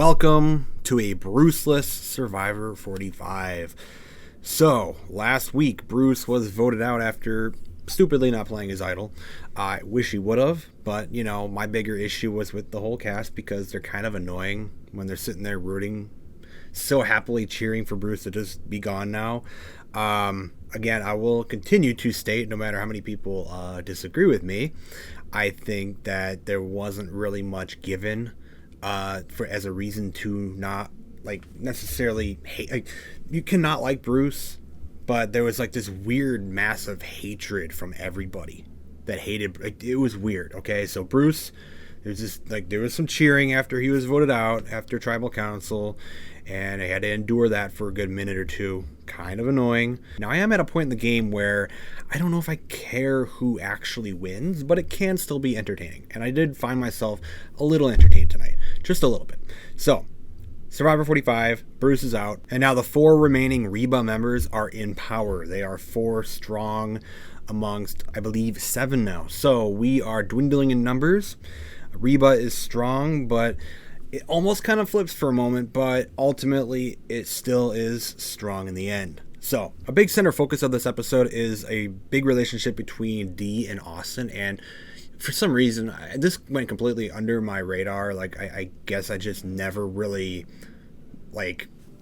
welcome to a Bruceless Survivor 45. So, last week, Bruce was voted out after stupidly not playing his idol. I wish he would have, but, my bigger issue was with the whole cast because they're kind of annoying when they're sitting there rooting, so happily cheering for Bruce to just be gone now. Again, I will continue to state, no matter how many people disagree with me, I think that there wasn't really much given as a reason to not necessarily hate. You cannot like Bruce, but there was this weird massive hatred from everybody that hated. It was weird. Okay, so Bruce, there was some cheering after he was voted out after tribal council, and I had to endure that for a good minute or two. Kind of annoying. Now I am at a point in the game where I don't know if I care who actually wins, but it can still be entertaining, and I did find myself a little entertained tonight, just a little bit. So Survivor 45, Bruce is out, and now the 4 remaining Reba members are in power. They are 4 strong amongst, I believe, 7 now. So we are dwindling in numbers. Reba is strong, but it almost kind of flips for a moment, but ultimately it still is strong in the end. So a big center focus of this episode is a big relationship between Dee and Austin, and for some reason, this went completely under my radar. I guess I just never really,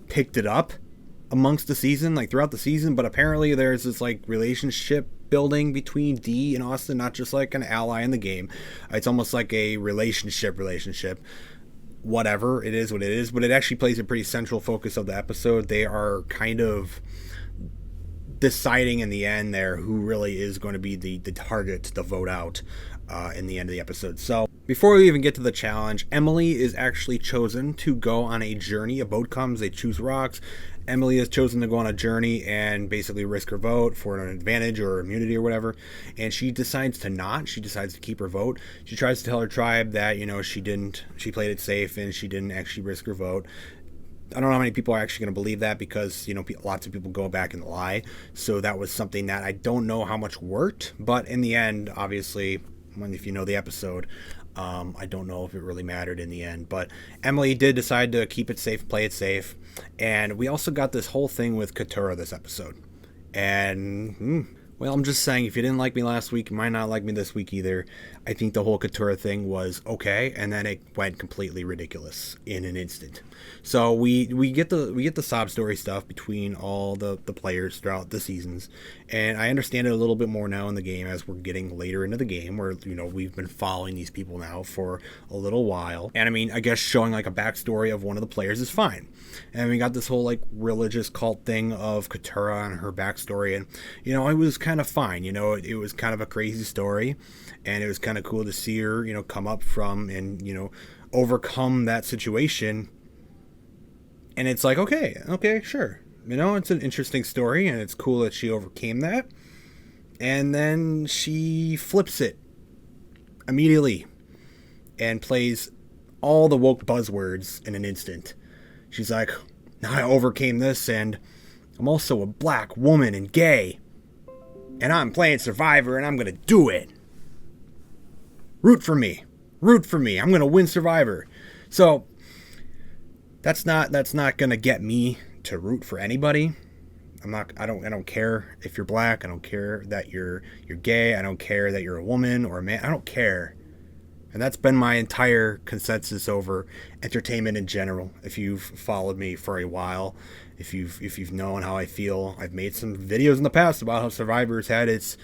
picked it up amongst the season, throughout the season. But apparently there's this, relationship building between Dee and Austin, not just, an ally in the game. It's almost like a relationship. Whatever, it is what it is. But it actually plays a pretty central focus of the episode. They are kind of deciding in the end there who really is going to be the target to vote out in the end of the episode. So before we even get to the challenge, Emily is actually chosen to go on a journey. A boat comes, they choose rocks. Emily is chosen to go on a journey and basically risk her vote for an advantage or immunity or whatever, and she decides to not. She decides to keep her vote. She tries to tell her tribe that she played it safe and she didn't actually risk her vote. I don't know how many people are actually going to believe that because, lots of people go back and lie. So that was something that I don't know how much worked. But in the end, obviously, if you know the episode, I don't know if it really mattered in the end. But Emily did decide to keep it safe, play it safe. And we also got this whole thing with Katurah this episode. And, well, I'm just saying, if you didn't like me last week, you might not like me this week either. I think the whole Katurah thing was okay, and then it went completely ridiculous in an instant. So we get the sob story stuff between all the players throughout the seasons, and I understand it a little bit more now in the game as we're getting later into the game, where we've been following these people now for a little while. And I guess showing a backstory of one of the players is fine. And we got this whole religious cult thing of Katurah and her backstory, and it was kind of fine. It was kind of a crazy story, and it was kind of cool to see her come up from and overcome that situation. And it's okay, sure, it's an interesting story, and it's cool that she overcame that. And then she flips it immediately and plays all the woke buzzwords in an instant. She's like, now I overcame this, and I'm also a black woman and gay, and I'm playing Survivor, and I'm going to do it. Root for me. I'm going to win Survivor. So that's not going to get me to root for anybody. I don't care if you're black. I don't care that you're gay. I don't care that you're a woman or a man. I don't care. And that's been my entire consensus over entertainment in general. If you've followed me for a while, if you've known how I feel, I've made some videos in the past about how Survivor's had its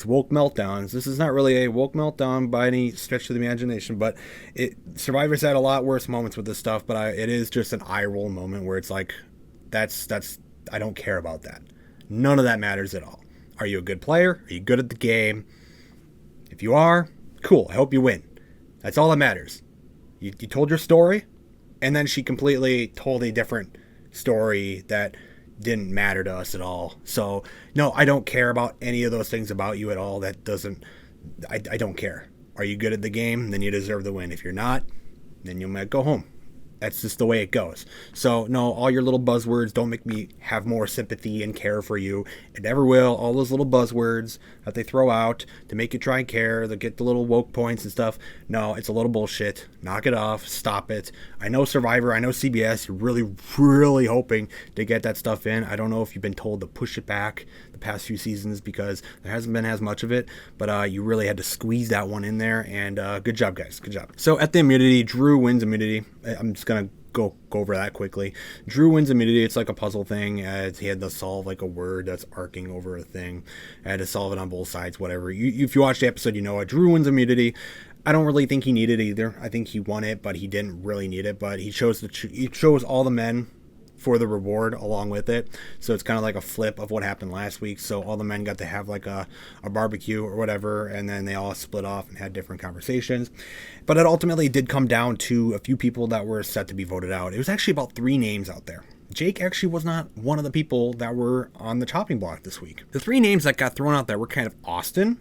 woke meltdowns. This is not really a woke meltdown by any stretch of the imagination, but Survivor's had a lot worse moments with this stuff, but it is just an eye roll moment where it's that's I don't care about that. None of that matters at all. Are you a good player? Are you good at the game? If you are, cool. I hope you win. That's all that matters. You told your story, and then she completely told a different story that didn't matter to us at all. So, no, I don't care about any of those things about you at all. I don't care. Are you good at the game? Then you deserve the win. If you're not, then you might go home. That's just the way it goes. So, no, all your little buzzwords don't make me have more sympathy and care for you. It never will. All those little buzzwords that they throw out to make you try and care, to get the little woke points and stuff. No, it's a little bullshit. Knock it off. Stop it. I know Survivor. I know CBS. You're really, really hoping to get that stuff in. I don't know if you've been told to push it back the past few seasons because there hasn't been as much of it. But you really had to squeeze that one in there. And good job, guys. Good job. So at the immunity, Drew wins immunity. I'm just going to go over that quickly. Drew wins immunity. It's like a puzzle thing. He had to solve like a word that's arcing over a thing. I had to solve it on both sides, whatever. If you watch the episode, you know it. Drew wins immunity. I don't really think he needed it either. I think he won it, but he didn't really need it. But he chose all the men for the reward along with it. So it's kind of like a flip of what happened last week. So all the men got to have like a barbecue or whatever, and then they all split off and had different conversations. But it ultimately did come down to a few people that were set to be voted out. It was actually about 3 names out there. Jake actually was not one of the people that were on the chopping block this week. The 3 names that got thrown out there were kind of Austin,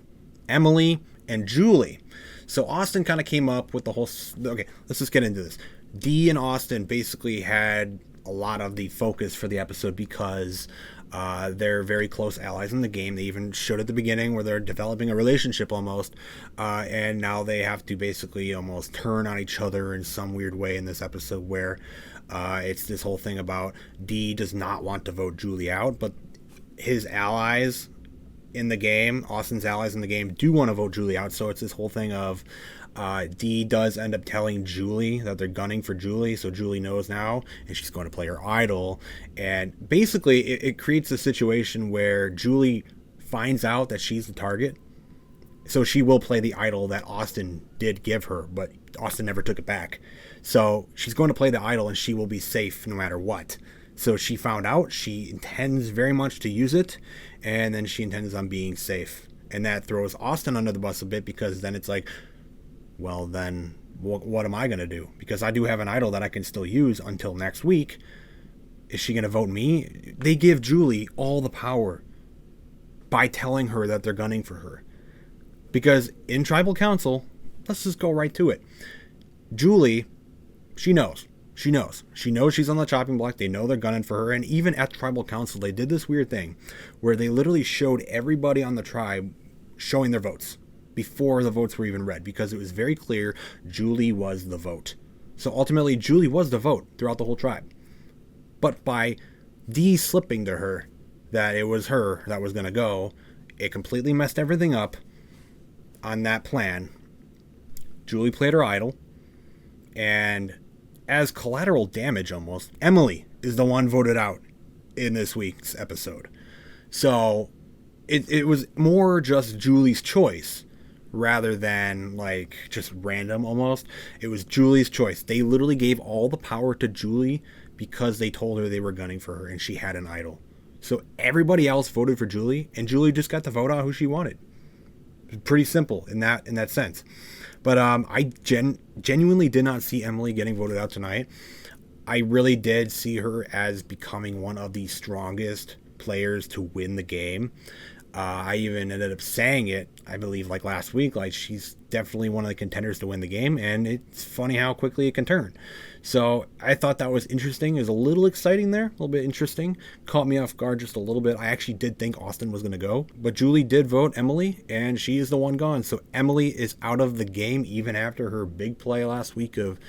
Emily, and Julie. So Austin kind of came up with the whole... Okay, let's just get into this. Dee and Austin basically had a lot of the focus for the episode because they're very close allies in the game. They even showed at the beginning where they're developing a relationship almost, and now they have to basically almost turn on each other in some weird way in this episode where it's this whole thing about Dee does not want to vote Julie out, but his allies in the game, Austin's allies in the game, do want to vote Julie out. So it's this whole thing of Dee does end up telling Julie that they're gunning for Julie, so Julie knows now, and she's going to play her idol. And basically, it creates a situation where Julie finds out that she's the target, so she will play the idol that Austin did give her, but Austin never took it back. So she's going to play the idol, and she will be safe no matter what. So she found out, she intends very much to use it, and then she intends on being safe. And that throws Austin under the bus a bit, because then it's like, well, then what am I going to do? Because I do have an idol that I can still use until next week. Is she going to vote me? They give Julie all the power by telling her that they're gunning for her. Because in Tribal Council, let's just go right to it. Julie, she knows. She knows she's on the chopping block. They know they're gunning for her. And even at Tribal Council, they did this weird thing where they literally showed everybody on the tribe showing their votes before the votes were even read, because it was very clear Julie was the vote. So ultimately, Julie was the vote throughout the whole tribe. But by Dee slipping to her that it was her that was going to go, it completely messed everything up on that plan. Julie played her idol, and as collateral damage almost, Emily is the one voted out in this week's episode. So it was more just Julie's choice rather than like just random almost. It was Julie's choice. They literally gave all the power to Julie because they told her they were gunning for her and she had an idol. So everybody else voted for Julie, and Julie just got to vote out who she wanted. Pretty simple in that sense. But I genuinely did not see Emily getting voted out tonight. I really did see her as becoming one of the strongest players to win the game. I even ended up saying it, I believe, like last week, like she's definitely one of the contenders to win the game, and it's funny how quickly it can turn. So I thought that was interesting. It was a little exciting there, a little bit interesting. Caught me off guard just a little bit. I actually did think Austin was going to go, but Julie did vote Emily, and she is the one gone. So Emily is out of the game even after her big play last week of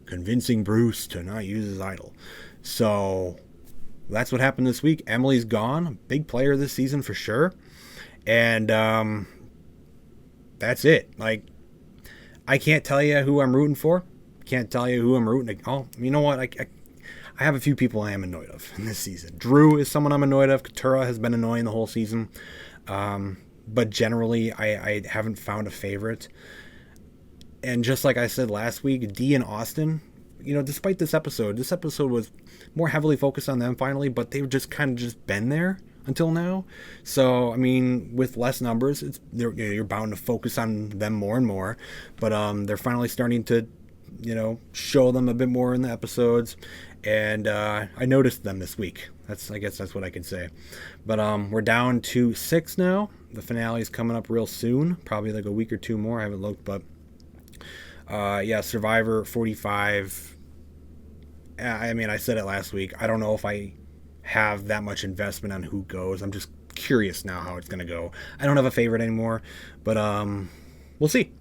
convincing Bruce to not use his idol. So that's what happened this week. Emily's gone. Big player this season for sure. And that's it. Like, I can't tell you who I'm rooting for. Can't tell you who I'm rooting. Oh, you know what? I have a few people I am annoyed of in this season. Drew is someone I'm annoyed of. Katura has been annoying the whole season. But generally, I haven't found a favorite. And just like I said last week, Dee and Austin, you know, despite this episode was more heavily focused on them finally, but they've just kind of just been there until now. So, I mean, with less numbers, you're bound to focus on them more and more. But they're finally starting to, you know, show them a bit more in the episodes. And I noticed them this week. I guess that's what I can say. But we're down to 6 now. The finale is coming up real soon. Probably like a week or two more. I haven't looked, but yeah, Survivor 45. I mean, I said it last week. I don't know if I have that much investment on who goes. I'm just curious now how it's going to go. I don't have a favorite anymore, but we'll see.